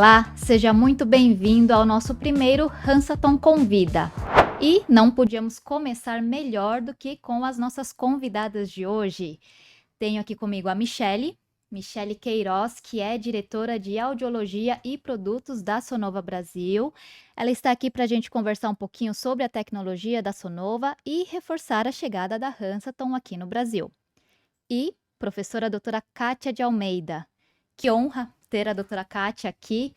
Olá, seja muito bem-vindo ao nosso primeiro Hansaton Convida. E não podíamos começar melhor do que com as nossas convidadas de hoje. Tenho aqui comigo a Michele Queiroz, que é diretora de audiologia e produtos da Sonova Brasil. Ela está aqui para a gente conversar um pouquinho sobre a tecnologia da Sonova e reforçar a chegada da Hansaton aqui no Brasil. E professora doutora Kátia de Almeida. Que honra ter a doutora Kátia aqui.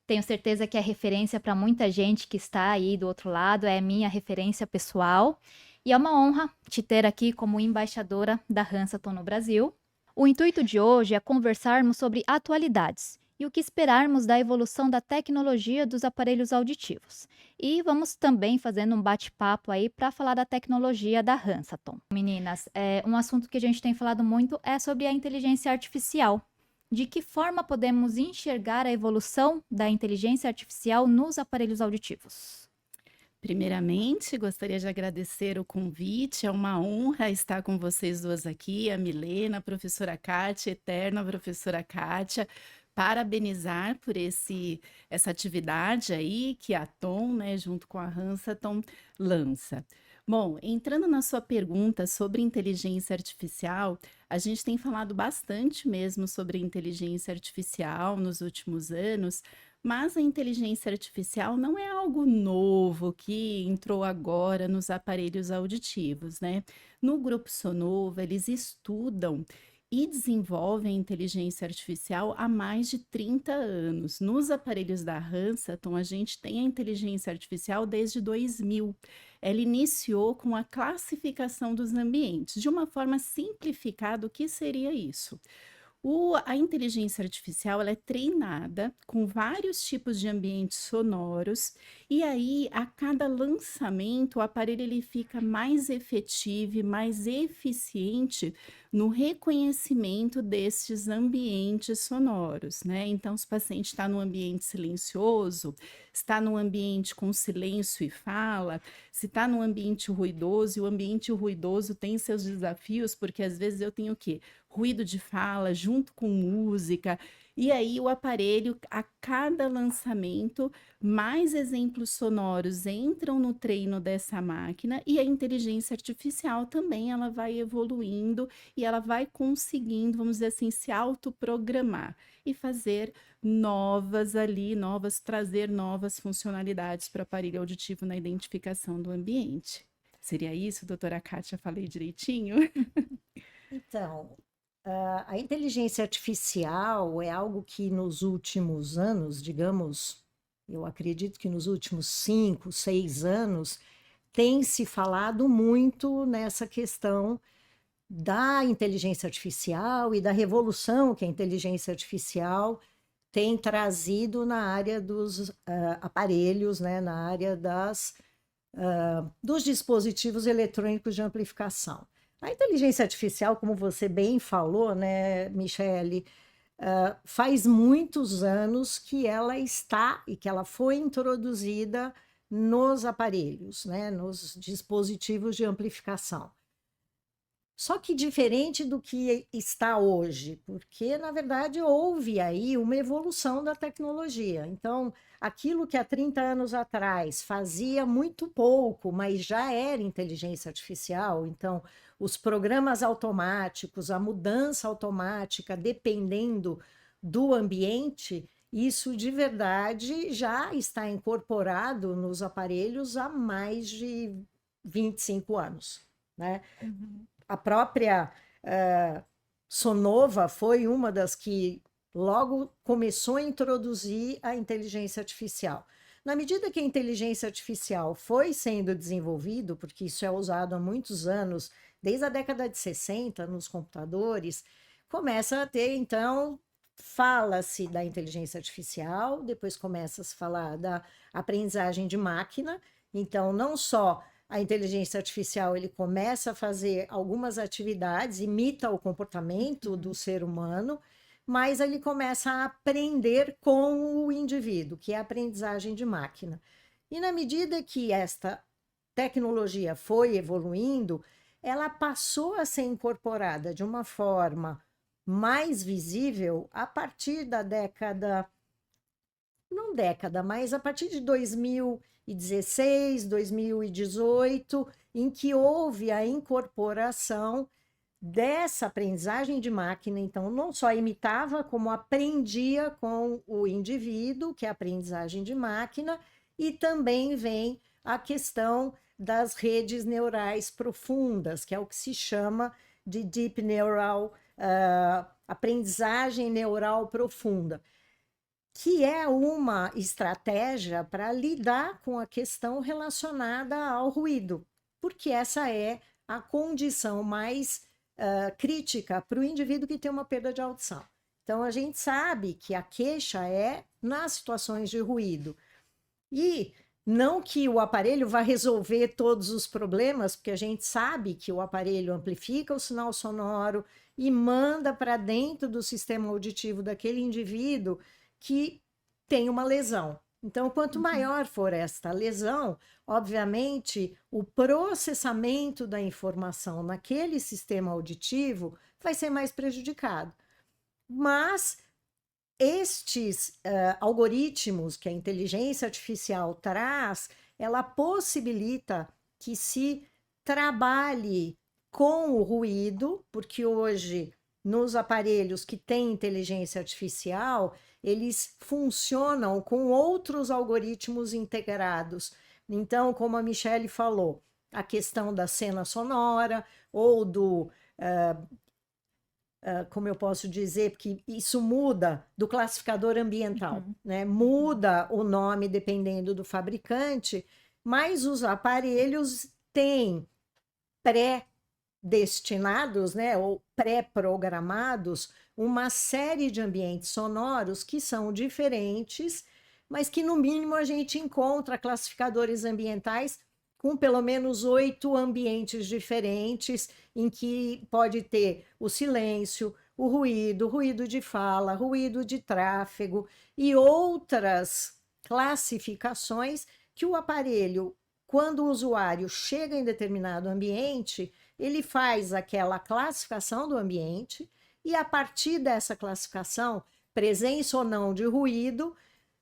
Tenho certeza que é referência para muita gente que está aí do outro lado, é minha referência pessoal. E é uma honra te ter aqui como embaixadora da Hansaton no Brasil. O intuito de hoje é conversarmos sobre atualidades e o que esperarmos da evolução da tecnologia dos aparelhos auditivos. E vamos também fazendo um bate-papo aí para falar da tecnologia da Hansaton. Meninas, um assunto que a gente tem falado muito é sobre a inteligência artificial. De que forma podemos enxergar a evolução da inteligência artificial nos aparelhos auditivos? Primeiramente, gostaria de agradecer o convite, é uma honra estar com vocês duas aqui, a Milena, a professora Kátia, eterna professora Kátia, parabenizar por essa atividade aí que a Tom, né, junto com a Hansaton, lança. Bom, entrando na sua pergunta sobre inteligência artificial, a gente tem falado bastante mesmo sobre inteligência artificial nos últimos anos, mas a inteligência artificial não é algo novo que entrou agora nos aparelhos auditivos, né? No Grupo Sonova, eles estudam e desenvolvem inteligência artificial há mais de 30 anos. Nos aparelhos da Hansaton, a gente tem a inteligência artificial desde 2000. Ela iniciou com a classificação dos ambientes. De uma forma simplificada, o que seria isso? A inteligência artificial ela é treinada com vários tipos de ambientes sonoros e aí a cada lançamento o aparelho ele fica mais efetivo e mais eficiente no reconhecimento destes ambientes sonoros, né? Então, se o paciente está num ambiente silencioso, está num ambiente com silêncio e fala, se está num ambiente ruidoso, e o ambiente ruidoso tem seus desafios, porque às vezes eu tenho o quê? Ruído de fala junto com música, e aí o aparelho, a cada lançamento, mais exemplos sonoros entram no treino dessa máquina e a inteligência artificial também ela vai evoluindo e ela vai conseguindo, vamos dizer assim, se autoprogramar e fazer trazer novas funcionalidades para o aparelho auditivo na identificação do ambiente. Seria isso, doutora Kátia? Falei direitinho? Então, a inteligência artificial é algo que nos últimos anos, digamos, eu acredito que nos últimos 5, 6 anos, tem se falado muito nessa questão da inteligência artificial e da revolução que a inteligência artificial tem trazido na área dos aparelhos, né, na área dos dispositivos eletrônicos de amplificação. A inteligência artificial, como você bem falou, né, Michele, faz muitos anos que ela está e que ela foi introduzida nos aparelhos, né, nos dispositivos de amplificação. Só que diferente do que está hoje, porque, na verdade, houve aí uma evolução da tecnologia. Então, aquilo que há 30 anos atrás fazia muito pouco, mas já era inteligência artificial, então, os programas automáticos, a mudança automática, dependendo do ambiente, isso de verdade já está incorporado nos aparelhos há mais de 25 anos, né? A própria Sonova foi uma das que logo começou a introduzir a inteligência artificial. Na medida que a inteligência artificial foi sendo desenvolvido, porque isso é usado há muitos anos, desde a década de 60 nos computadores, começa a ter, então, fala-se da inteligência artificial, depois começa a se falar da aprendizagem de máquina, então não só a inteligência artificial ele começa a fazer algumas atividades, imita o comportamento do ser humano, mas ele começa a aprender com o indivíduo, que é a aprendizagem de máquina. E na medida que esta tecnologia foi evoluindo, ela passou a ser incorporada de uma forma mais visível a partir da década não década, mas a partir de 2016, 2018, em que houve a incorporação dessa aprendizagem de máquina. Então, não só imitava, como aprendia com o indivíduo, que é a aprendizagem de máquina, e também vem a questão das redes neurais profundas, que é o que se chama de deep neural, aprendizagem neural profunda, que é uma estratégia para lidar com a questão relacionada ao ruído, porque essa é a condição mais crítica para o indivíduo que tem uma perda de audição. Então, a gente sabe que a queixa é nas situações de ruído. E não que o aparelho vá resolver todos os problemas, porque a gente sabe que o aparelho amplifica o sinal sonoro e manda para dentro do sistema auditivo daquele indivíduo que tem uma lesão. Então, quanto maior for esta lesão, obviamente, o processamento da informação naquele sistema auditivo vai ser mais prejudicado. Mas estes algoritmos que a inteligência artificial traz, ela possibilita que se trabalhe com o ruído, porque hoje, nos aparelhos que têm inteligência artificial, eles funcionam com outros algoritmos integrados. Então, como a Michele falou, a questão da cena sonora ou do, como eu posso dizer, porque isso muda do classificador ambiental, né? Muda o nome dependendo do fabricante, mas os aparelhos têm pré-destinados, né, ou pré-programados, uma série de ambientes sonoros que são diferentes, mas que no mínimo a gente encontra classificadores ambientais com pelo menos 8 ambientes diferentes, em que pode ter o silêncio, o ruído de fala, ruído de tráfego e outras classificações que o aparelho, quando o usuário chega em determinado ambiente, ele faz aquela classificação do ambiente e, a partir dessa classificação, presença ou não de ruído,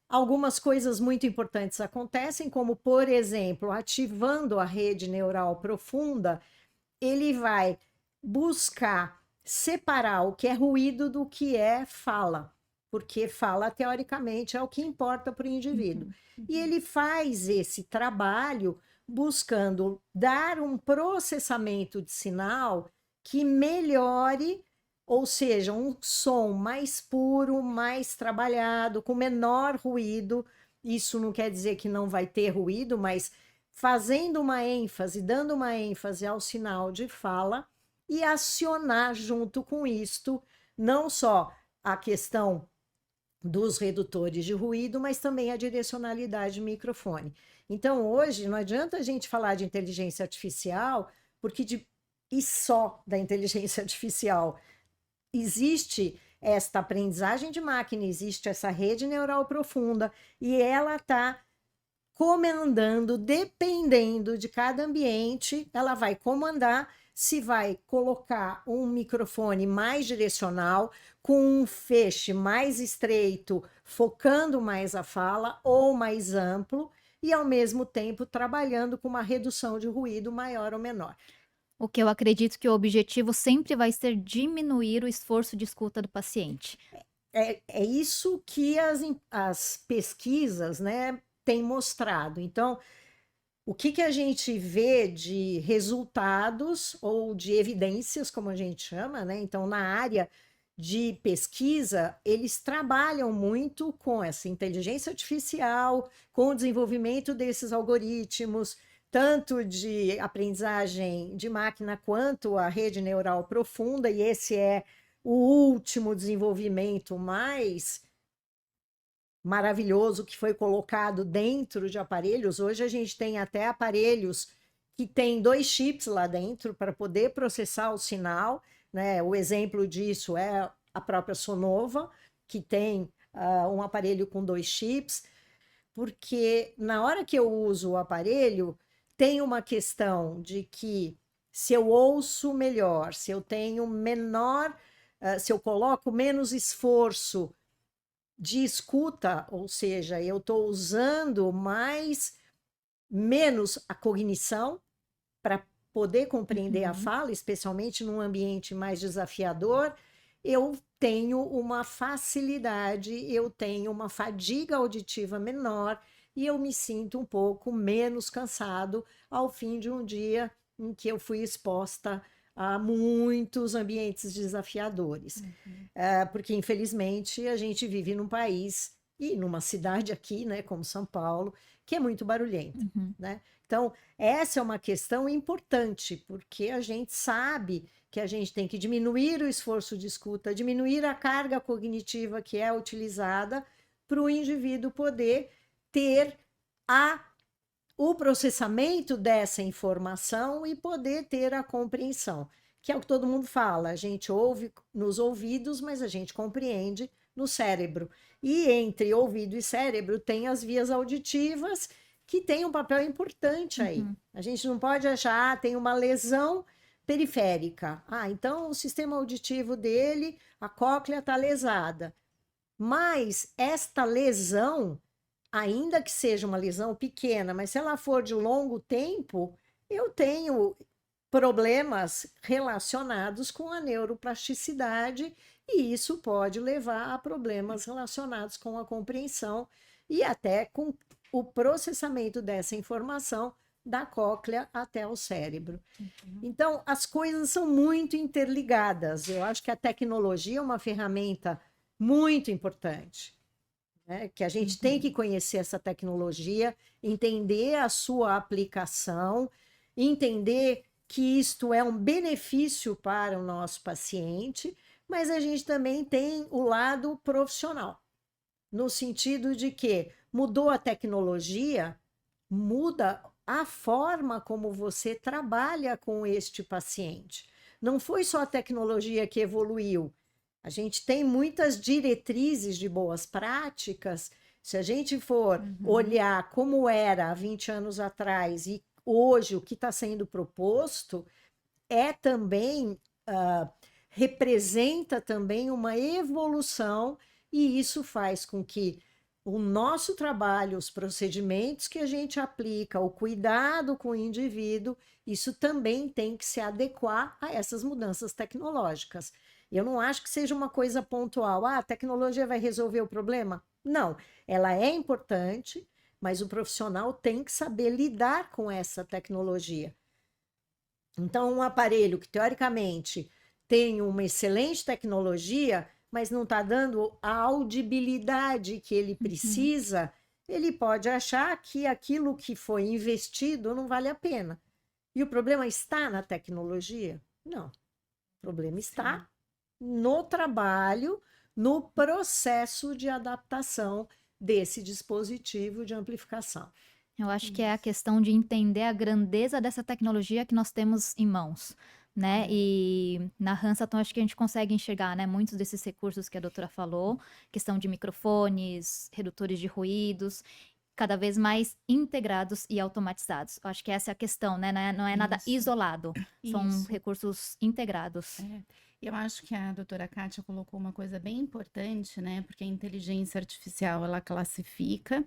algumas coisas muito importantes acontecem, como, por exemplo, ativando a rede neural profunda, ele vai buscar separar o que é ruído do que é fala, porque fala, teoricamente, é o que importa para o indivíduo. E ele faz esse trabalho buscando dar um processamento de sinal que melhore, ou seja, um som mais puro, mais trabalhado, com menor ruído. Isso não quer dizer que não vai ter ruído, mas fazendo uma ênfase, dando uma ênfase ao sinal de fala e acionar junto com isto não só a questão dos redutores de ruído, mas também a direcionalidade do microfone. Então, hoje, não adianta a gente falar de inteligência artificial, porque e só da inteligência artificial. Existe esta aprendizagem de máquina, existe essa rede neural profunda, e ela está comandando, dependendo de cada ambiente, ela vai comandar se vai colocar um microfone mais direcional, com um feixe mais estreito, focando mais a fala, ou mais amplo, e ao mesmo tempo trabalhando com uma redução de ruído maior ou menor. O que eu acredito que o objetivo sempre vai ser diminuir o esforço de escuta do paciente. É isso que as pesquisas, né, têm mostrado. Então, o que a gente vê de resultados ou de evidências, como a gente chama, né? Então, na área de pesquisa, eles trabalham muito com essa inteligência artificial, com o desenvolvimento desses algoritmos, tanto de aprendizagem de máquina quanto a rede neural profunda, e esse é o último desenvolvimento mais maravilhoso que foi colocado dentro de aparelhos. Hoje a gente tem até aparelhos que tem 2 chips lá dentro para poder processar o sinal, né? O exemplo disso é a própria Sonova, que tem um aparelho com 2 chips, porque na hora que eu uso o aparelho, tem uma questão de que se eu ouço melhor, se eu tenho menor, se eu coloco menos esforço de escuta, ou seja, eu estou usando menos a cognição para poder compreender a Uhum. fala, especialmente num ambiente mais desafiador, eu tenho uma facilidade, eu tenho uma fadiga auditiva menor e eu me sinto um pouco menos cansado ao fim de um dia em que eu fui exposta a muitos ambientes desafiadores. Porque, infelizmente, a gente vive num país e numa cidade aqui, né, como São Paulo, que é muito barulhenta, Uhum. né? Então, essa é uma questão importante, porque a gente sabe que a gente tem que diminuir o esforço de escuta, diminuir a carga cognitiva que é utilizada para o indivíduo poder ter a, o processamento dessa informação e poder ter a compreensão, que é o que todo mundo fala, a gente ouve nos ouvidos, mas a gente compreende no cérebro. E entre ouvido e cérebro tem as vias auditivas, que tem um papel importante aí. Uhum. A gente não pode achar, tem uma lesão periférica. Então o sistema auditivo dele, a cóclea está lesada. Mas esta lesão, ainda que seja uma lesão pequena, mas se ela for de longo tempo, eu tenho problemas relacionados com a neuroplasticidade e isso pode levar a problemas relacionados com a compreensão e até com o processamento dessa informação da cóclea até o cérebro. Então, as coisas são muito interligadas. Eu acho que a tecnologia é uma ferramenta muito importante, né? Que a gente tem que conhecer essa tecnologia, entender a sua aplicação, entender que isto é um benefício para o nosso paciente, mas a gente também tem o lado profissional, no sentido de que mudou a tecnologia, muda a forma como você trabalha com este paciente. Não foi só a tecnologia que evoluiu. A gente tem muitas diretrizes de boas práticas. Se a gente for olhar como era há 20 anos atrás e hoje o que está sendo proposto, é também, representa também uma evolução, e isso faz com que o nosso trabalho, os procedimentos que a gente aplica, o cuidado com o indivíduo, isso também tem que se adequar a essas mudanças tecnológicas. Eu não acho que seja uma coisa pontual. A tecnologia vai resolver o problema? Não, ela é importante, mas o profissional tem que saber lidar com essa tecnologia. Então, um aparelho que, teoricamente, tem uma excelente tecnologia, mas não está dando a audibilidade que ele precisa, ele pode achar que aquilo que foi investido não vale a pena. E o problema está na tecnologia? Não. O problema está no trabalho, no processo de adaptação desse dispositivo de amplificação. Eu acho que é a questão de entender a grandeza dessa tecnologia que nós temos em mãos, né? E na Hansaton acho que a gente consegue enxergar, né, muitos desses recursos que a doutora falou, questão de microfones, redutores de ruídos, cada vez mais integrados e automatizados. Eu acho que essa é a questão, né? Não é nada Isso. isolado, são Isso. recursos integrados. Eu acho que a doutora Kátia colocou uma coisa bem importante, né? Porque a inteligência artificial, ela classifica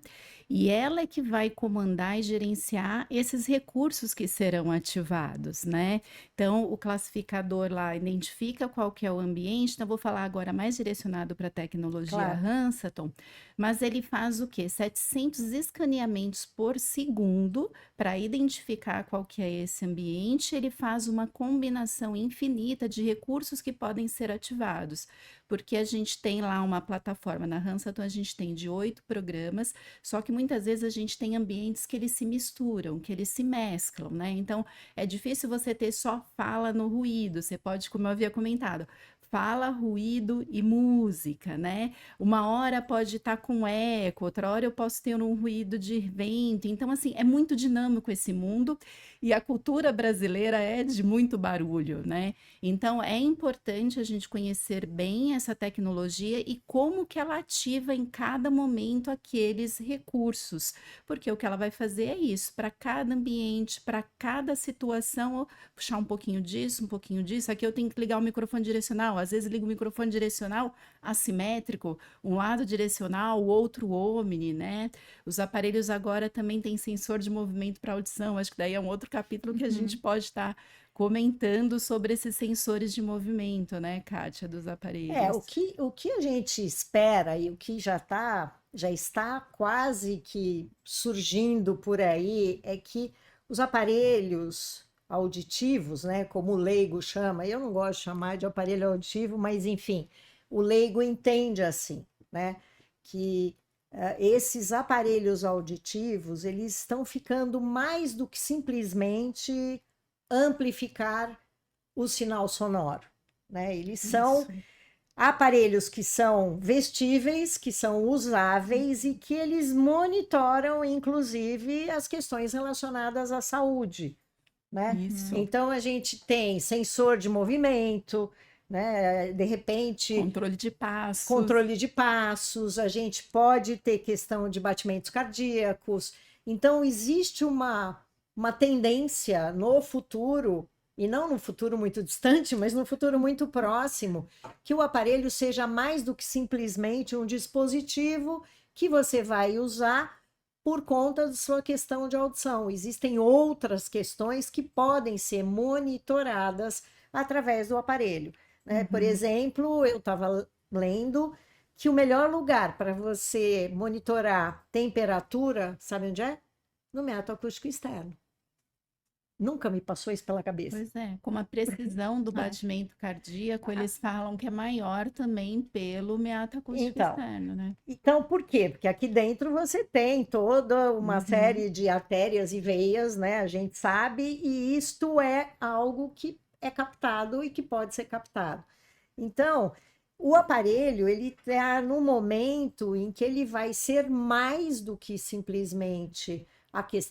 e ela é que vai comandar e gerenciar esses recursos que serão ativados, né? Então, o classificador lá identifica qual que é o ambiente. Então, eu vou falar agora mais direcionado para a tecnologia Claro. Hansaton, mas ele faz o quê? 700 escaneamentos por segundo para identificar qual que é esse ambiente. Ele faz uma combinação infinita de recursos que podem ser ativados, porque a gente tem lá uma plataforma na Hansaton, a gente tem de 8 programas, só que muitas vezes a gente tem ambientes que eles se misturam, que eles se mesclam, né? Então, é difícil você ter só fala no ruído, você pode, como eu havia comentado, fala, ruído e música, né? Uma hora pode estar com eco, outra hora eu posso ter um ruído de vento. Então, assim, é muito dinâmico esse mundo e a cultura brasileira é de muito barulho, né? Então, é importante a gente conhecer bem essa tecnologia e como que ela ativa em cada momento aqueles recursos, porque o que ela vai fazer é isso, para cada ambiente, para cada situação, puxar um pouquinho disso, aqui eu tenho que ligar o microfone direcional, Às vezes liga o microfone direcional assimétrico, um lado direcional, o outro omni, né? Os aparelhos agora também têm sensor de movimento para audição. Acho que daí é um outro capítulo que a gente pode estar comentando sobre esses sensores de movimento, né, Kátia, dos aparelhos. O que a gente espera e o que já está quase que surgindo por aí é que os aparelhos auditivos, né, como o leigo chama, eu não gosto de chamar de aparelho auditivo, mas enfim, o leigo entende assim, né, que esses aparelhos auditivos, eles estão ficando mais do que simplesmente amplificar o sinal sonoro, né? Eles são Isso. aparelhos que são vestíveis, que são usáveis e que eles monitoram, inclusive, as questões relacionadas à saúde, né? Isso. Então, a gente tem sensor de movimento, né? De repente, Controle de passos. controle de passos, a gente pode ter questão de batimentos cardíacos. Então, existe uma tendência no futuro, e não no futuro muito distante, mas no futuro muito próximo, que o aparelho seja mais do que simplesmente um dispositivo que você vai usar por conta da sua questão de audição. Existem outras questões que podem ser monitoradas através do aparelho, né? Por exemplo, eu estava lendo que o melhor lugar para você monitorar temperatura, sabe onde é? No método acústico externo. Nunca me passou isso pela cabeça. Pois é, como a precisão do batimento cardíaco, eles falam que é maior também pelo meato acústico Então, externo, né? Então, por quê? Porque aqui dentro você tem toda uma série de artérias e veias, né? A gente sabe, e isto é algo que é captado e que pode ser captado. Então, o aparelho, ele está no momento em que ele vai ser mais do que simplesmente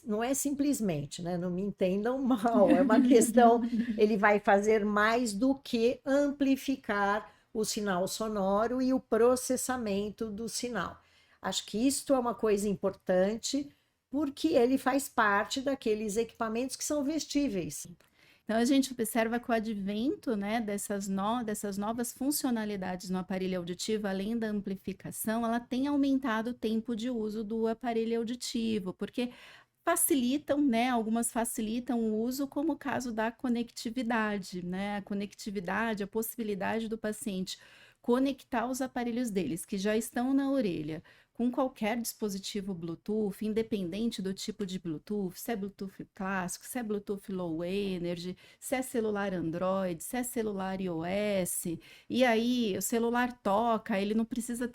não é simplesmente, né? Não me entendam mal, é uma questão, ele vai fazer mais do que amplificar o sinal sonoro e o processamento do sinal. Acho que isto é uma coisa importante, porque ele faz parte daqueles equipamentos que são vestíveis. Então, a gente observa que o advento, né, dessas novas funcionalidades no aparelho auditivo, além da amplificação, ela tem aumentado o tempo de uso do aparelho auditivo, porque facilitam, né, algumas facilitam o uso, como o caso da conectividade, né, a conectividade, a possibilidade do paciente conectar os aparelhos deles, que já estão na orelha, com qualquer dispositivo Bluetooth, independente do tipo de Bluetooth, se é Bluetooth clássico, se é Bluetooth Low Energy, se é celular Android, se é celular iOS, e aí o celular toca, ele não precisa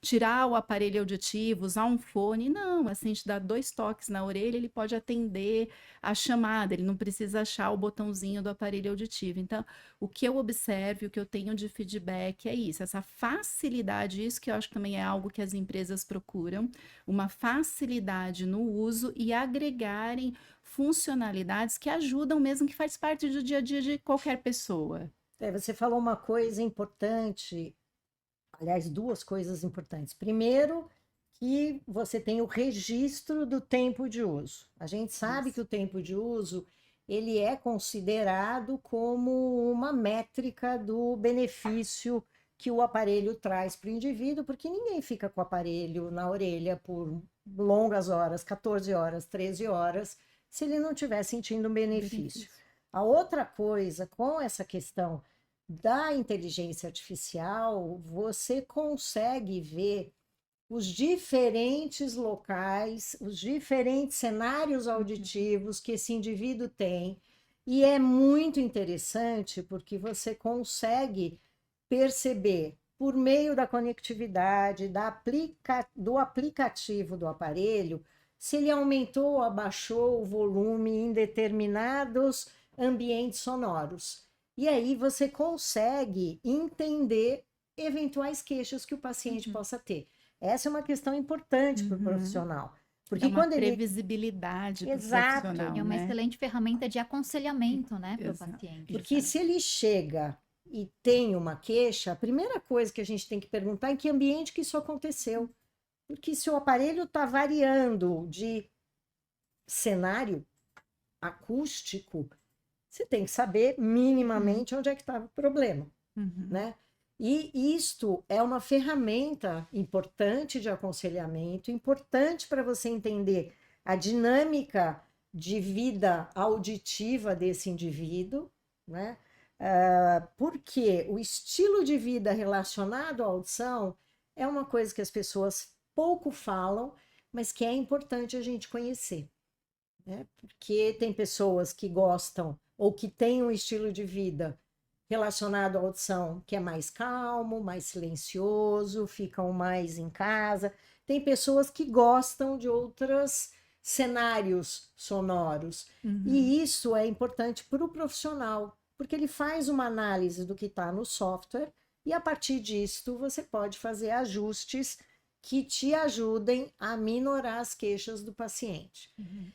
tirar o aparelho auditivo, usar um fone, não, assim, a gente dá 2 toques na orelha, ele pode atender a chamada, ele não precisa achar o botãozinho do aparelho auditivo. Então, o que eu observo, o que eu tenho de feedback é isso, essa facilidade, isso que eu acho que também é algo que as empresas procuram, uma facilidade no uso e agregarem funcionalidades que ajudam mesmo, que faz parte do dia a dia de qualquer pessoa. Você falou uma coisa importante, aliás, 2 coisas importantes. Primeiro, que você tem o registro do tempo de uso. A gente sabe que o tempo de uso ele é considerado como uma métrica do benefício que o aparelho traz para o indivíduo, porque ninguém fica com o aparelho na orelha por longas horas, 14 horas, 13 horas, se ele não estiver sentindo um benefício. A outra coisa, com essa questão da inteligência artificial, você consegue ver os diferentes locais, os diferentes cenários auditivos que esse indivíduo tem, e é muito interessante porque você consegue perceber, por meio da conectividade, do aplicativo do aparelho, se ele aumentou ou abaixou o volume em determinados ambientes sonoros. E aí você consegue entender eventuais queixas que o paciente possa ter. Essa é uma questão importante para o profissional. Porque É uma quando ele. previsibilidade para o Exato. profissional, É uma né? excelente ferramenta de aconselhamento, né, para o Exato. paciente. Porque se ele chega e tem uma queixa, a primeira coisa que a gente tem que perguntar é em que ambiente que isso aconteceu. Porque se o aparelho está variando de cenário acústico, você tem que saber minimamente onde é que estava o problema, Uhum. né? E isto é uma ferramenta importante de aconselhamento, importante para você entender a dinâmica de vida auditiva desse indivíduo, né? Porque o estilo de vida relacionado à audição é uma coisa que as pessoas pouco falam, mas que é importante a gente conhecer, né? Porque tem pessoas que gostam ou que têm um estilo de vida relacionado à audição que é mais calmo, mais silencioso, ficam mais em casa. Tem pessoas que gostam de outros cenários sonoros. Uhum. E isso é importante para o profissional, porque ele faz uma análise do que está no software e a partir disso você pode fazer ajustes que te ajudem a minorar as queixas do paciente. Uhum.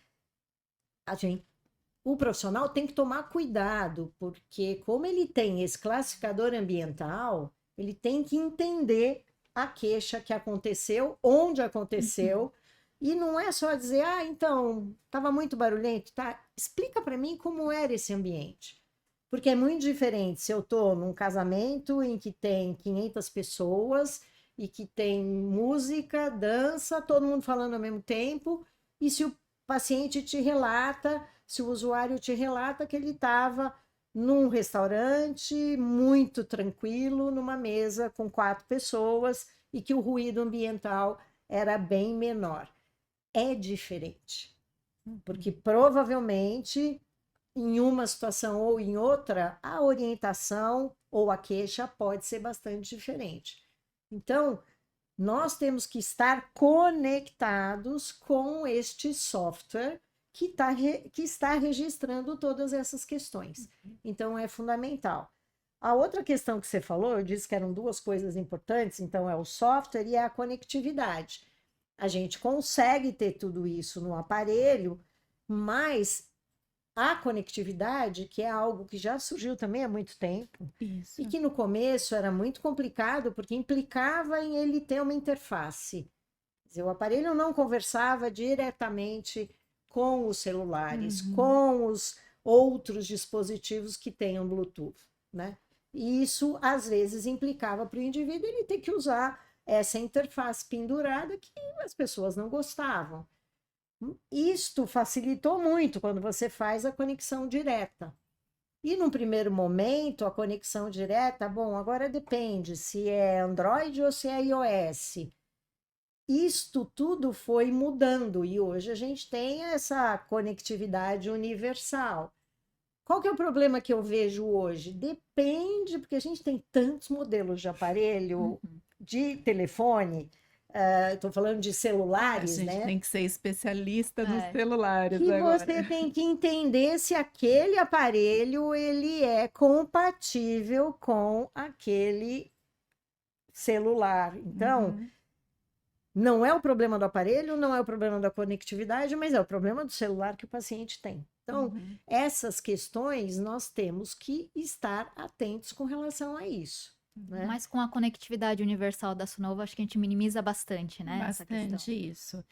O profissional tem que tomar cuidado, porque como ele tem esse classificador ambiental, ele tem que entender a queixa que aconteceu, onde aconteceu, e não é só dizer, então, estava muito barulhento, tá? Explica para mim como era esse ambiente. Porque é muito diferente se eu estou num casamento em que tem 500 pessoas e que tem música, dança, todo mundo falando ao mesmo tempo, e se o paciente te relata, se o usuário te relata que ele estava num restaurante muito tranquilo, numa mesa com 4 pessoas e que o ruído ambiental era bem menor. É diferente, porque provavelmente em uma situação ou em outra, a orientação ou a queixa pode ser bastante diferente. Então, nós temos que estar conectados com este software que está registrando todas essas questões. Então, é fundamental. A outra questão que você falou, eu disse que eram 2 coisas importantes, então é o software e a conectividade. A gente consegue ter tudo isso no aparelho, mas a conectividade, que é algo que já surgiu também há muito tempo, Isso. e que no começo era muito complicado, porque implicava em ele ter uma interface. Quer dizer, o aparelho não conversava diretamente com os celulares, com os outros dispositivos que tenham Bluetooth, né? E isso, às vezes, implicava para o indivíduo ele ter que usar essa interface pendurada que as pessoas não gostavam. Isto facilitou muito quando você faz a conexão direta. E num primeiro momento, a conexão direta, bom, agora depende se é Android ou se é iOS. Isto tudo foi mudando e hoje a gente tem essa conectividade universal. Qual que é o problema que eu vejo hoje? Depende, porque a gente tem tantos modelos de aparelho, de telefone, estou falando de A celulares, gente né? tem que ser especialista nos É. celulares Que agora. você tem que entender se aquele aparelho ele é compatível com aquele celular. Então, não é o problema do aparelho, não é o problema da conectividade, mas é o problema do celular que o paciente tem. Então, essas questões nós temos que estar atentos com relação a isso, né? Mas com a conectividade universal da Sonova, acho que a gente minimiza bastante, né, essa questão. Bastante isso.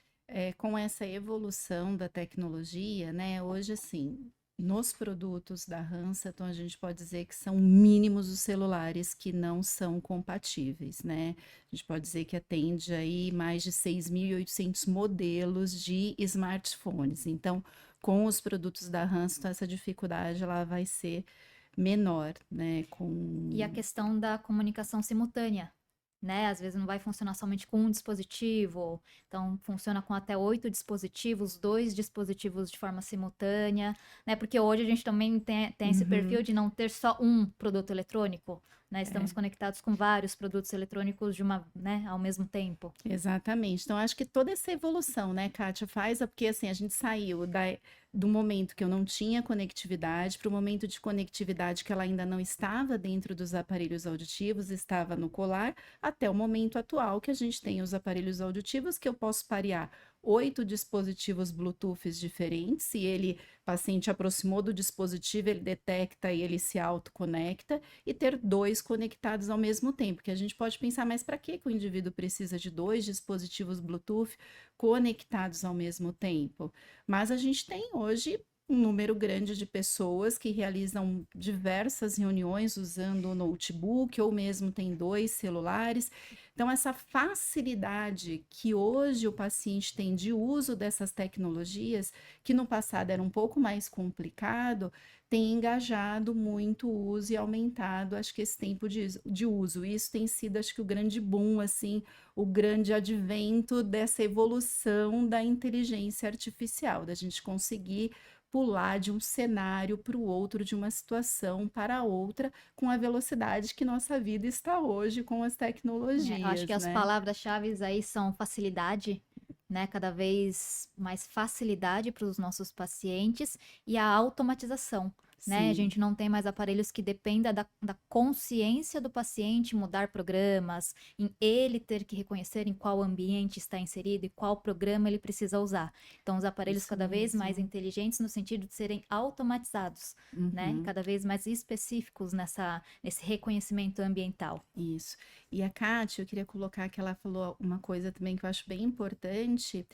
Com essa evolução da tecnologia, né? Hoje, assim, nos produtos da Hansaton, a gente pode dizer que são mínimos os celulares que não são compatíveis, né? A gente pode dizer que atende aí mais de 6.800 modelos de smartphones. Então, com os produtos da Hansaton, essa dificuldade ela vai ser menor, né? E a questão da comunicação simultânea, né? Às vezes não vai funcionar somente com um dispositivo, então funciona com até 8 dispositivos, 2 dispositivos de forma simultânea, né? Porque hoje a gente também tem esse perfil de não ter só um produto eletrônico, né? Estamos conectados com vários produtos eletrônicos né, ao mesmo tempo. Exatamente. Então, acho que toda essa evolução, né, Kátia, porque assim, a gente saiu do momento que eu não tinha conectividade para o momento de conectividade que ela ainda não estava dentro dos aparelhos auditivos, estava no colar, até o momento atual que a gente tem os aparelhos auditivos que eu posso parear 8 dispositivos Bluetooth diferentes. Se paciente aproximou do dispositivo, ele detecta e ele se autoconecta, e ter 2 conectados ao mesmo tempo, que a gente pode pensar, mas para que o indivíduo precisa de 2 dispositivos Bluetooth conectados ao mesmo tempo? Mas a gente tem hoje um número grande de pessoas que realizam diversas reuniões usando o notebook ou mesmo tem 2 celulares. Então, essa facilidade que hoje o paciente tem de uso dessas tecnologias, que no passado era um pouco mais complicado, tem engajado muito o uso e aumentado, acho que esse tempo de uso. Isso tem sido, acho que o grande boom, assim, o grande advento dessa evolução da inteligência artificial, da gente conseguir pular de um cenário para o outro, de uma situação para outra, com a velocidade que nossa vida está hoje com as Eu acho que tecnologias, as né? palavras-chaves aí são facilidade, né? Cada vez mais facilidade para os nossos pacientes e a automatização, né? A Sim, gente não tem mais aparelhos que dependa da consciência do paciente mudar programas, em ele ter que reconhecer em qual ambiente está inserido e qual programa ele precisa usar. Então, os aparelhos isso cada vez mais mesmo. inteligentes no sentido de serem automatizados, né? E Uhum. cada vez mais específicos nesse reconhecimento ambiental. Isso. E a Kátia, eu queria colocar que ela falou uma coisa também que eu acho bem importante.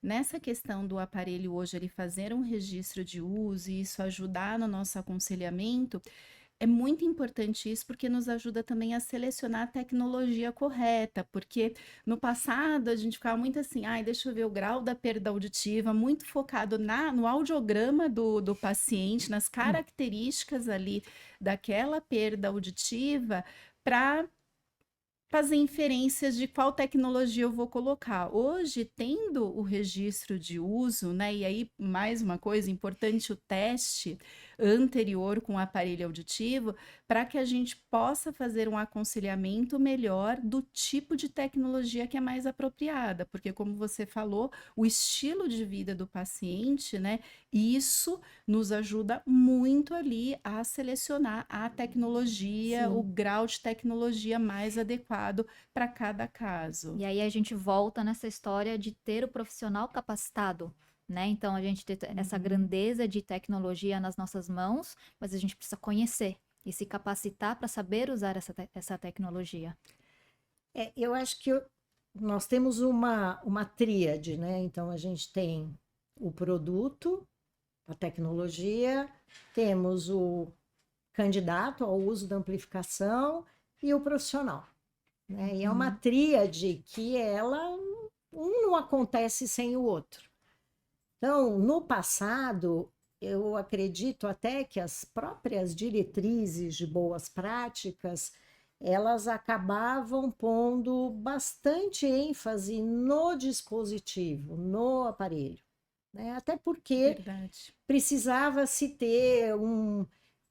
Nessa questão do aparelho hoje ele fazer um registro de uso e isso ajudar no nosso aconselhamento, é muito importante isso porque nos ajuda também a selecionar a tecnologia correta, porque no passado a gente ficava muito assim, ai, deixa eu ver o grau da perda auditiva, muito focado no audiograma do paciente, nas características ali daquela perda auditiva, para fazer inferências de qual tecnologia eu vou colocar. Hoje, tendo o registro de uso, né? E aí, mais uma coisa importante, o teste anterior com o aparelho auditivo, para que a gente possa fazer um aconselhamento melhor do tipo de tecnologia que é mais apropriada, porque como você falou, o estilo de vida do paciente, né? Isso nos ajuda muito ali a selecionar a tecnologia, o Sim. grau de tecnologia mais adequado para cada caso. E aí a gente volta nessa história de ter o profissional capacitado, né? Então a gente ter essa Uhum. grandeza de tecnologia nas nossas mãos, mas a gente precisa conhecer e se capacitar para saber usar essa tecnologia. Eu acho que nós temos uma tríade, né? Então a gente tem o produto, a tecnologia, temos o candidato ao uso da amplificação e o profissional, né? E é uma Uhum. tríade que um não acontece sem o outro. Então, no passado, eu acredito até que as próprias diretrizes de boas práticas, elas acabavam pondo bastante ênfase no dispositivo, no aparelho, né? Até porque Verdade. precisava se ter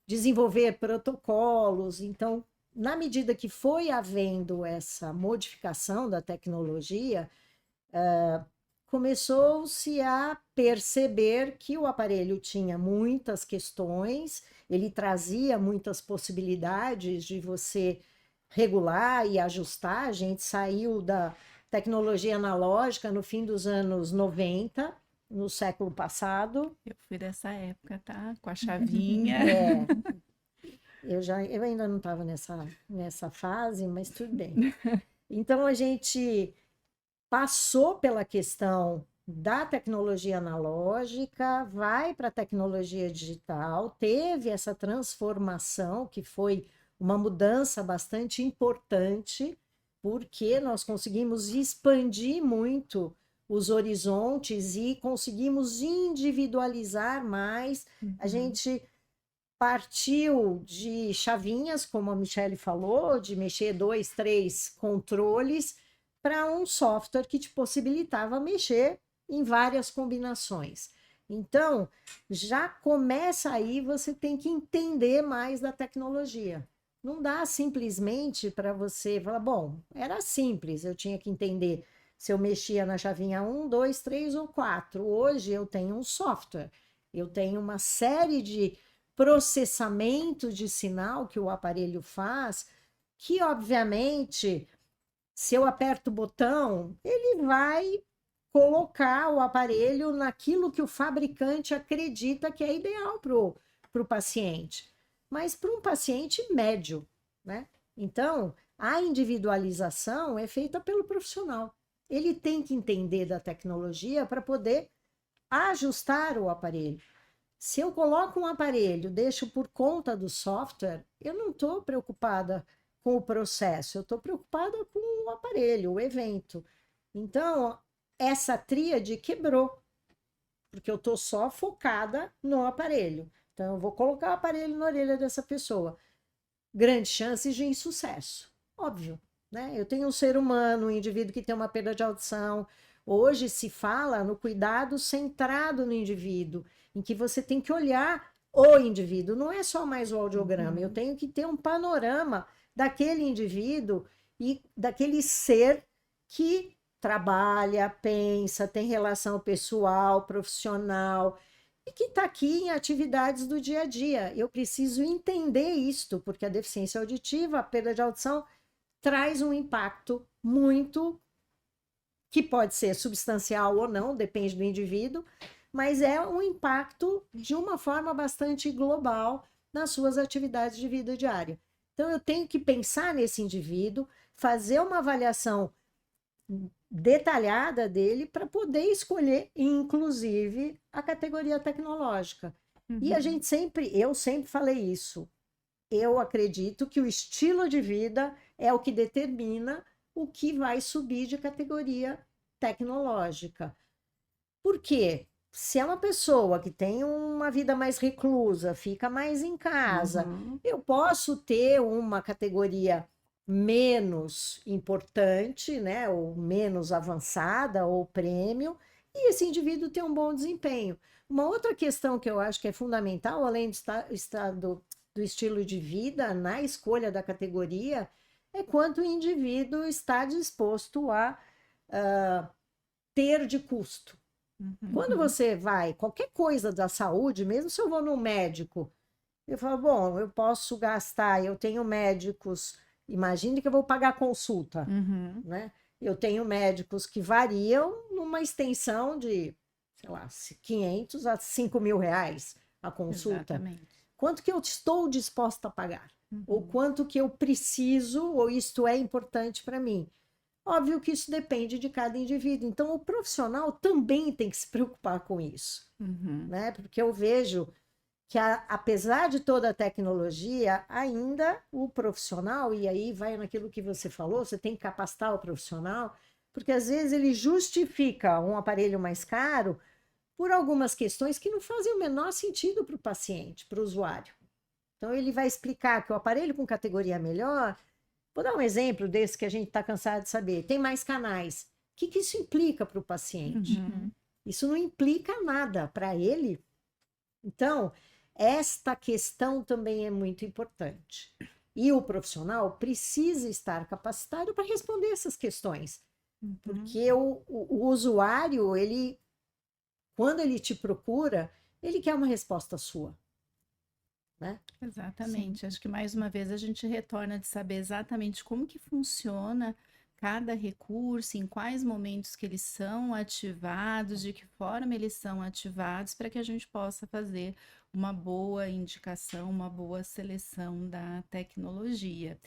desenvolver protocolos. Então, na medida que foi havendo essa modificação da tecnologia, começou-se a perceber que o aparelho tinha muitas questões, ele trazia muitas possibilidades de você regular e ajustar. A gente saiu da tecnologia analógica no fim dos anos 90, no século passado. Eu fui dessa época, tá? Com a chavinha. É, eu ainda não estava nessa fase, mas tudo bem. Então a gente passou pela questão da tecnologia analógica, vai para a tecnologia digital, teve essa transformação que foi uma mudança bastante importante, porque nós conseguimos expandir muito os horizontes e conseguimos individualizar mais. A Uhum. gente partiu de chavinhas, como a Michelle falou, de mexer 2, 3 controles, para um software que te possibilitava mexer em várias combinações. Então, já começa aí, você tem que entender mais da tecnologia. Não dá simplesmente para você falar, bom, era simples, eu tinha que entender se eu mexia na chavinha 1, 2, 3 ou 4. Hoje eu tenho um software, eu tenho uma série de processamento de sinal que o aparelho faz, que obviamente, se eu aperto o botão, ele vai colocar o aparelho naquilo que o fabricante acredita que é ideal para o paciente. Mas para um paciente médio, né? Então, a individualização é feita pelo profissional. Ele tem que entender da tecnologia para poder ajustar o aparelho. Se eu coloco um aparelho, deixo por conta do software, eu não estou preocupada com o processo, eu estou preocupada com o aparelho, o evento. Então, essa tríade quebrou, porque eu estou só focada no aparelho. Então, eu vou colocar o aparelho na orelha dessa pessoa. Grandes chances de insucesso, óbvio, né? Eu tenho um ser humano, um indivíduo que tem uma perda de audição. Hoje se fala no cuidado centrado no indivíduo, em que você tem que olhar o indivíduo, não é só mais o audiograma, eu tenho que ter um panorama daquele indivíduo e daquele ser que trabalha, pensa, tem relação pessoal, profissional, e que está aqui em atividades do dia a dia. Eu preciso entender isto, porque a deficiência auditiva, a perda de audição, traz um impacto muito, que pode ser substancial ou não, depende do indivíduo, mas é um impacto de uma forma bastante global nas suas atividades de vida diária. Então, eu tenho que pensar nesse indivíduo, fazer uma avaliação detalhada dele para poder escolher, inclusive, a categoria tecnológica. E a gente eu sempre falei isso. Eu acredito que o estilo de vida é o que determina o que vai subir de categoria tecnológica. Por quê? Se é uma pessoa que tem uma vida mais reclusa, fica mais em casa, eu posso ter uma categoria menos importante, né, ou menos avançada, ou prêmio, e esse indivíduo tem um bom desempenho. Uma outra questão que eu acho que é fundamental, além do estilo de vida na escolha da categoria, é quanto o indivíduo está disposto a ter de custo. Quando você vai, qualquer coisa da saúde, mesmo se eu vou no médico, eu falo, bom, eu posso gastar, eu tenho médicos, imagine que eu vou pagar consulta, né? Eu tenho médicos que variam numa extensão de, sei lá, 500 a 5 mil reais a consulta. Exatamente. Quanto que eu estou disposta a pagar? Ou quanto que eu preciso, ou isto é importante para mim? Óbvio que isso depende de cada indivíduo. Então, o profissional também tem que se preocupar com isso, né? Porque eu vejo que, apesar de toda a tecnologia, ainda o profissional, e aí vai naquilo que você falou, você tem que capacitar o profissional, porque às vezes ele justifica um aparelho mais caro por algumas questões que não fazem o menor sentido para o paciente, para o usuário. Então, ele vai explicar que o aparelho com categoria melhor. Vou dar um exemplo desse que a gente está cansado de saber. Tem mais canais. O que isso implica para o paciente? Isso não implica nada para ele. Então, esta questão também é muito importante. E o profissional precisa estar capacitado para responder essas questões. Porque o usuário, quando ele te procura, ele quer uma resposta sua. Né? Exatamente. Acho que mais uma vez a gente retorna de saber exatamente como que funciona cada recurso, em quais momentos que eles são ativados, de que forma eles são ativados, para que a gente possa fazer uma boa indicação, uma boa seleção da tecnologia.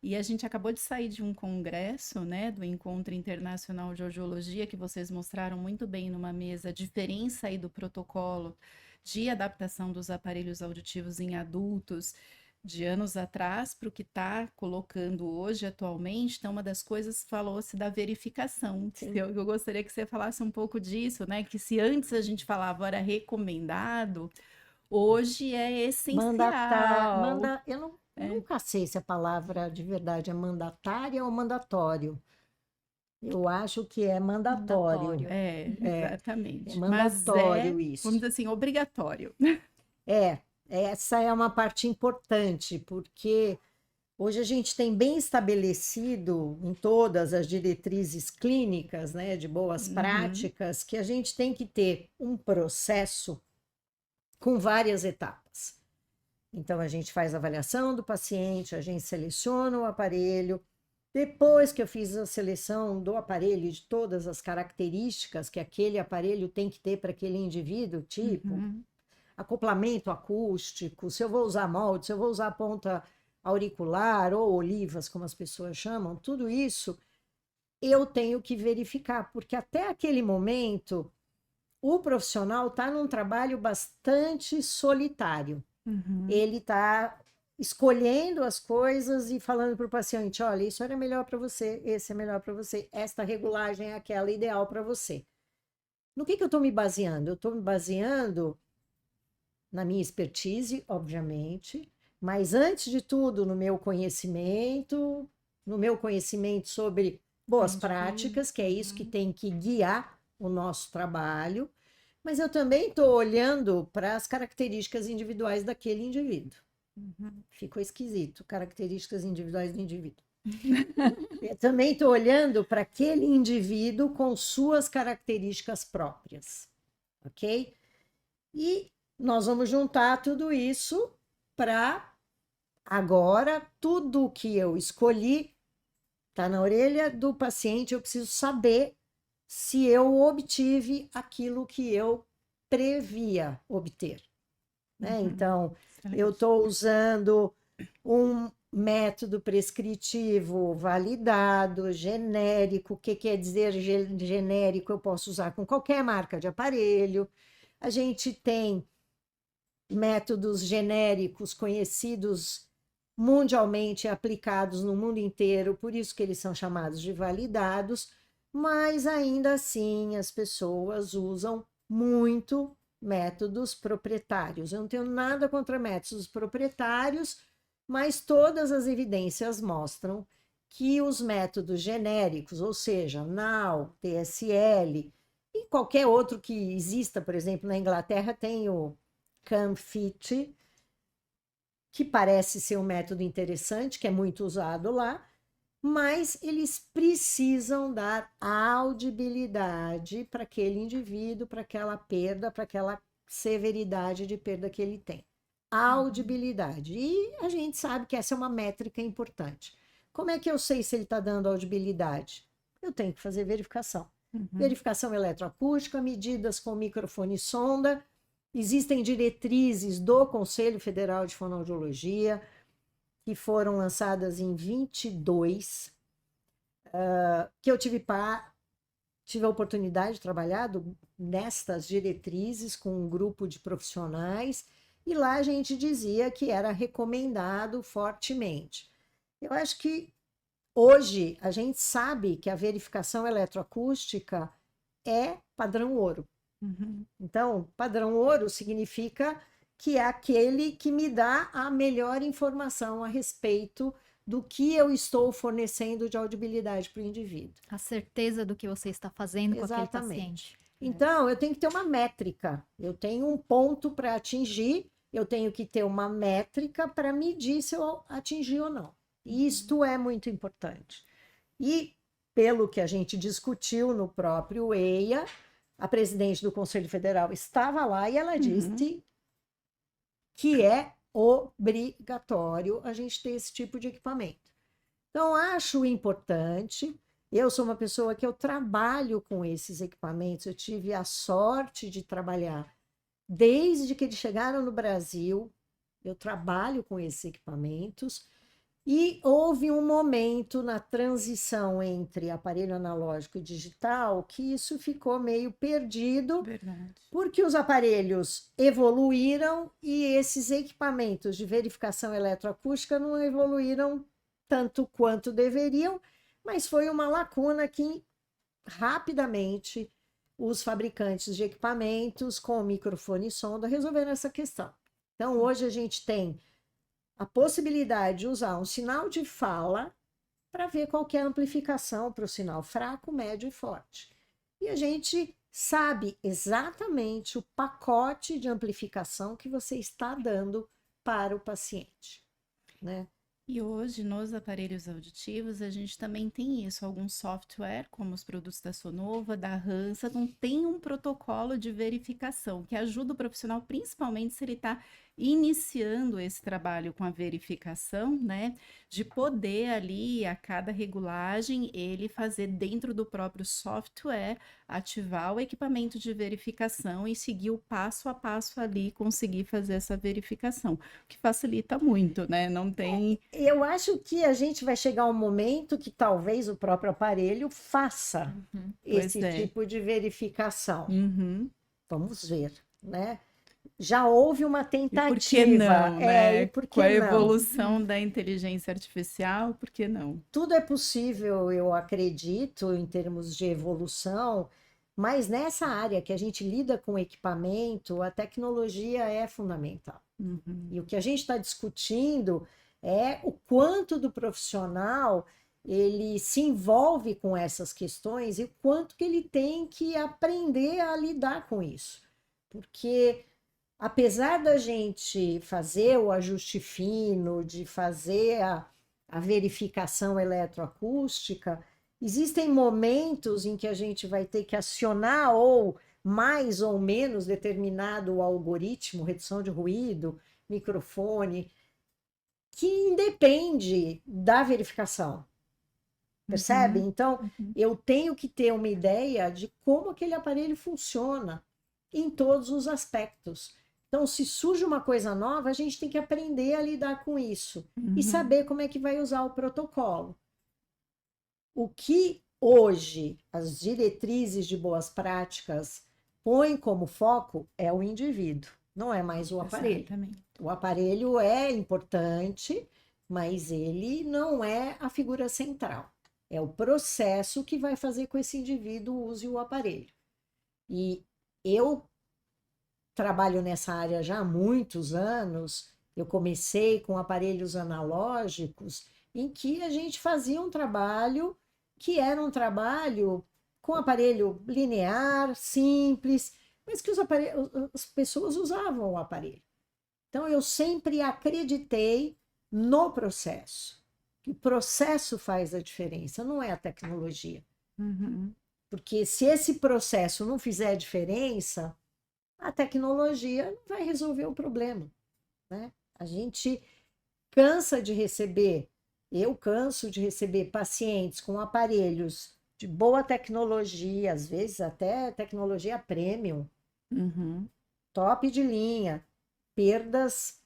E a gente acabou de sair de um congresso, né, do Encontro Internacional de Audiologia, que vocês mostraram muito bem numa mesa a diferença aí do protocolo de adaptação dos aparelhos auditivos em adultos de anos atrás para o que está colocando hoje, atualmente. Então, uma das coisas falou-se da verificação. Eu gostaria que você falasse um pouco disso, né? Que se antes a gente falava era recomendado, hoje é essencial. Eu nunca sei se a palavra de verdade é mandatária ou mandatório. Eu acho que é mandatório. Exatamente. É mandatório isso. Vamos dizer assim, obrigatório. Essa é uma parte importante, porque hoje a gente tem bem estabelecido em todas as diretrizes clínicas, né, de boas práticas, que a gente tem que ter um processo com várias etapas. Então, a gente faz a avaliação do paciente, a gente seleciona o aparelho. Depois que eu fiz a seleção do aparelho, de todas as características que aquele aparelho tem que ter para aquele indivíduo, tipo acoplamento acústico, se eu vou usar molde, se eu vou usar ponta auricular ou olivas, como as pessoas chamam, tudo isso eu tenho que verificar, porque até aquele momento o profissional está num trabalho bastante solitário. Ele está escolhendo as coisas e falando para o paciente, olha, isso era melhor para você, esse é melhor para você, esta regulagem é aquela ideal para você. No que eu estou me baseando? Eu estou me baseando na minha expertise, obviamente, mas antes de tudo no meu conhecimento sobre boas práticas, que é isso que tem que guiar o nosso trabalho, mas eu também estou olhando para as características individuais daquele indivíduo. Ficou esquisito, características individuais do indivíduo. Eu também estou olhando para aquele indivíduo com suas características próprias, ok? E nós vamos juntar tudo isso para agora, tudo que eu escolhi está na orelha do paciente, eu preciso saber se eu obtive aquilo que eu previa obter. Né? Então, eu estou usando um método prescritivo validado, genérico. O que quer dizer genérico? Eu posso usar com qualquer marca de aparelho. A gente tem métodos genéricos conhecidos mundialmente, aplicados no mundo inteiro, por isso que eles são chamados de validados, mas ainda assim as pessoas usam muito métodos proprietários. Eu não tenho nada contra métodos proprietários, mas todas as evidências mostram que os métodos genéricos, ou seja, NAU, TSL e qualquer outro que exista, por exemplo, na Inglaterra tem o CAMFIT, que parece ser um método interessante, que é muito usado lá, mas eles precisam dar audibilidade para aquele indivíduo, para aquela perda, para aquela severidade de perda que ele tem. Audibilidade. E a gente sabe que essa é uma métrica importante. Como é que eu sei se ele está dando audibilidade? Eu tenho que fazer verificação. Verificação eletroacústica, medidas com microfone e sonda. Existem diretrizes do Conselho Federal de Fonoaudiologia, que foram lançadas em 22, que eu tive a oportunidade de trabalhar nestas diretrizes com um grupo de profissionais, e lá a gente dizia que era recomendado fortemente. Eu acho que hoje a gente sabe que a verificação eletroacústica é padrão ouro. Então, padrão ouro significa que é aquele que me dá a melhor informação a respeito do que eu estou fornecendo de audibilidade para o indivíduo. A certeza do que você está fazendo com aquele paciente. Então, eu tenho que ter uma métrica. Eu tenho um ponto para atingir, eu tenho que ter uma métrica para medir se eu atingi ou não. E isto é muito importante. E, pelo que a gente discutiu no próprio EIA, a presidente do Conselho Federal estava lá e ela disse que é obrigatório a gente ter esse tipo de equipamento. Então, acho importante. Eu sou uma pessoa que eu trabalho com esses equipamentos, eu tive a sorte de trabalhar desde que eles chegaram no Brasil, eu trabalho com esses equipamentos, e houve um momento na transição entre aparelho analógico e digital que isso ficou meio perdido, porque os aparelhos evoluíram e esses equipamentos de verificação eletroacústica não evoluíram tanto quanto deveriam, mas foi uma lacuna que rapidamente os fabricantes de equipamentos com microfone e sonda resolveram essa questão. Então, hoje a gente tem a possibilidade de usar um sinal de fala para ver qual que é a amplificação para o sinal fraco, médio e forte. E a gente sabe exatamente o pacote de amplificação que você está dando para o paciente, né? E hoje, nos aparelhos auditivos, a gente também tem isso, algum software, como os produtos da Sonova, da Hansa, não tem um protocolo de verificação, que ajuda o profissional, principalmente se ele está iniciando esse trabalho com a verificação, né, de poder ali, a cada regulagem, ele fazer dentro do próprio software, ativar o equipamento de verificação e seguir o passo a passo ali, conseguir fazer essa verificação, o que facilita muito, né, não tem... Eu acho que a gente vai chegar a um momento que talvez o próprio aparelho faça esse tipo de verificação. Vamos ver, né? Já houve uma E por que tentativa, não, e né? por Com que a não? evolução da inteligência artificial, por que não? Tudo é possível, eu acredito, em termos de evolução, mas nessa área que a gente lida com equipamento, a tecnologia é fundamental. Uhum, E o que a gente está discutindo é o quanto do profissional ele se envolve com essas questões e o quanto que ele tem que aprender a lidar com isso. Porque apesar da gente fazer o ajuste fino, de fazer a verificação eletroacústica, existem momentos em que a gente vai ter que acionar ou mais ou menos determinado algoritmo, redução de ruído, microfone, que independe da verificação, percebe? uhum, Então, uhum. eu tenho que ter uma ideia de como aquele aparelho funciona em todos os aspectos. Então, se surge uma coisa nova, a gente tem que aprender a lidar com isso e Uhum, saber como é que vai usar o protocolo. O que hoje as diretrizes de boas práticas põem como foco é o indivíduo, não é mais o aparelho. exatamente. O aparelho é importante, mas ele não é a figura central. É o processo que vai fazer com que esse indivíduo use o aparelho. E eu trabalho nessa área já há muitos anos. Eu comecei com aparelhos analógicos, em que a gente fazia um trabalho que era um trabalho com aparelho linear, simples, mas que as pessoas usavam o aparelho. Então, eu sempre acreditei no processo. O processo faz a diferença, não é a tecnologia. Uhum, Porque se esse processo não fizer diferença, a tecnologia não vai resolver o problema, né? A gente cansa de receber, eu canso de receber pacientes com aparelhos de boa tecnologia, às vezes até tecnologia premium, uhum. top de linha, perdas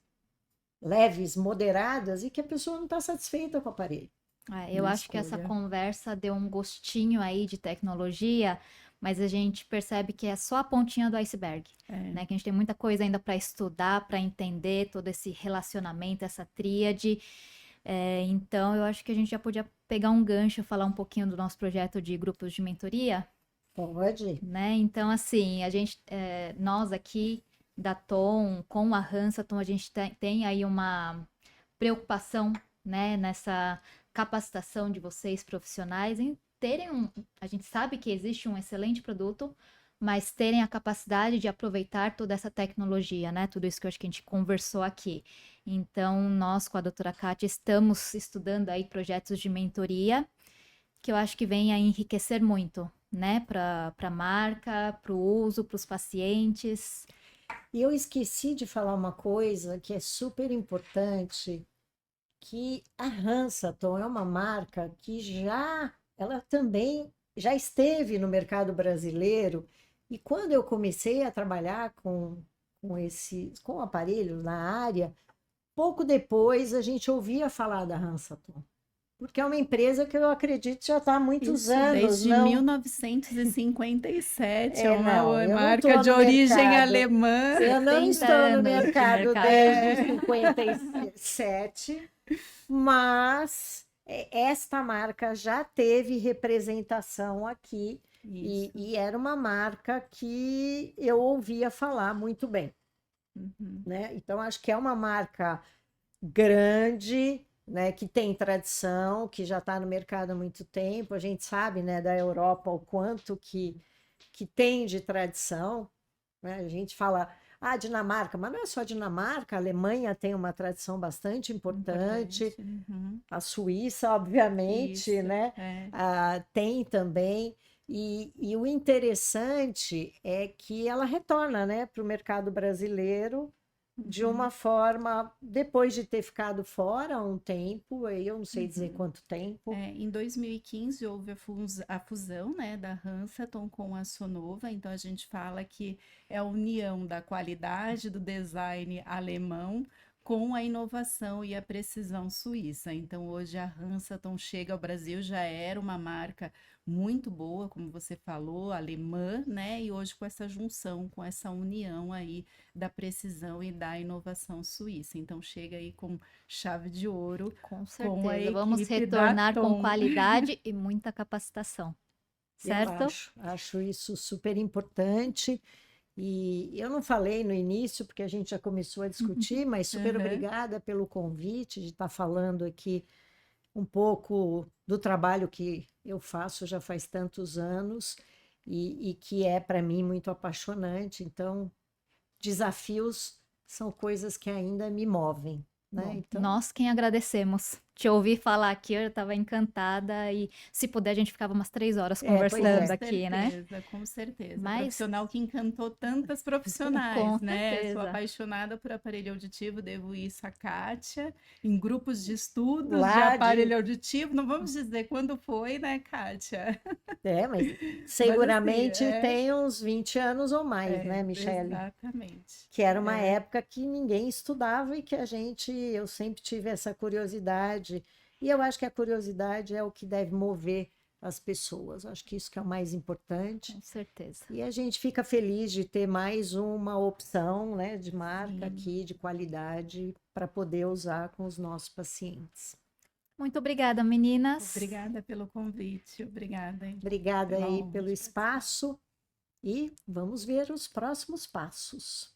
leves, moderadas, e que a pessoa não está satisfeita com o aparelho. Eu Na acho que essa escolha. conversa deu um gostinho aí de tecnologia, mas a gente percebe que é só a pontinha do iceberg, É. né? Que a gente tem muita coisa ainda para estudar, para entender todo esse relacionamento, essa tríade. Então, eu acho que a gente já podia pegar um gancho e falar um pouquinho do nosso projeto de grupos de mentoria, Pode. né? Então, assim, nós aqui da Tom, com a Hansaton, a gente tem aí uma preocupação, né, nessa capacitação de vocês profissionais em terem a gente sabe que existe um excelente produto, mas terem a capacidade de aproveitar toda essa tecnologia, né? Tudo isso que eu acho que a gente conversou aqui. Então, nós com a doutora Kátia estamos estudando aí projetos de mentoria que eu acho que vem a enriquecer muito, né, para a marca, para o uso, para os pacientes. E eu esqueci de falar uma coisa que é super importante, que a Hansaton é uma marca que ela também já esteve no mercado brasileiro, e quando eu comecei a trabalhar com aparelhos na área, pouco depois a gente ouvia falar da Hansaton, porque é uma empresa que eu acredito já está há muitos Isso anos, desde não, 1957, é não, uma eu não marca estou de no origem mercado. alemã. Eu não 60 estou no anos de mercado mercado. desde 57, mas esta marca já teve representação aqui Isso. e era uma marca que eu ouvia falar muito bem, Uhum, né? Então, acho que é uma marca grande, né, que tem tradição, que já está no mercado há muito tempo. A gente sabe, né, da Europa o quanto que tem de tradição, né? A gente fala, Dinamarca, mas não é só Dinamarca, a Alemanha tem uma tradição bastante importante. importante, Uhum, a Suíça, obviamente, isso, né? é. Tem também. E o interessante é que ela retorna, né, para o mercado brasileiro de Uhum, uma forma, depois de ter ficado fora há um tempo, aí eu não sei dizer uhum. quanto tempo. Em 2015 houve a fusão, né, da Hansaton com a Sonova, então a gente fala que é a união da qualidade do design alemão com a inovação e a precisão suíça. Então, hoje a Hansaton chega ao Brasil, já era uma marca muito boa, como você falou, alemã, né? E hoje com essa junção, com essa união aí da precisão e da inovação suíça. Então, chega aí com chave de ouro, Com com a certeza. Vamos equipe da retornar com Tom. qualidade e muita capacitação, Eu certo? acho isso super importante. E eu não falei no início, porque a gente já começou a discutir, mas super Aham. obrigada pelo convite de estar falando aqui um pouco do trabalho que eu faço já faz tantos anos e que é para mim muito apaixonante. Então, desafios são coisas que ainda me movem, né? Bom, Então, nós quem agradecemos. Te ouvir falar aqui, eu estava encantada e se puder a gente ficava umas 3 horas pois conversando é. aqui, né? Com certeza. Mas Profissional que encantou tantas com profissionais, né? Sou certeza. apaixonada por aparelho auditivo, devo isso à Kátia, em grupos de estudos de Lá de. aparelho auditivo. Não vamos dizer quando foi, né, Kátia? Mas Mas assim, seguramente tem uns 20 anos ou mais, né, é, Michele? exatamente. Que era uma É, época que ninguém estudava e que eu sempre tive essa curiosidade. E eu acho que a curiosidade é o que deve mover as pessoas. Acho que isso que é o mais importante. Com certeza. E a gente fica feliz de ter mais uma opção, né, de marca sim. aqui, de qualidade, para poder usar com os nossos pacientes. Muito obrigada, meninas. Obrigada pelo convite, obrigada, hein, Obrigada pela aí honra pelo de participar. espaço e vamos ver os próximos passos.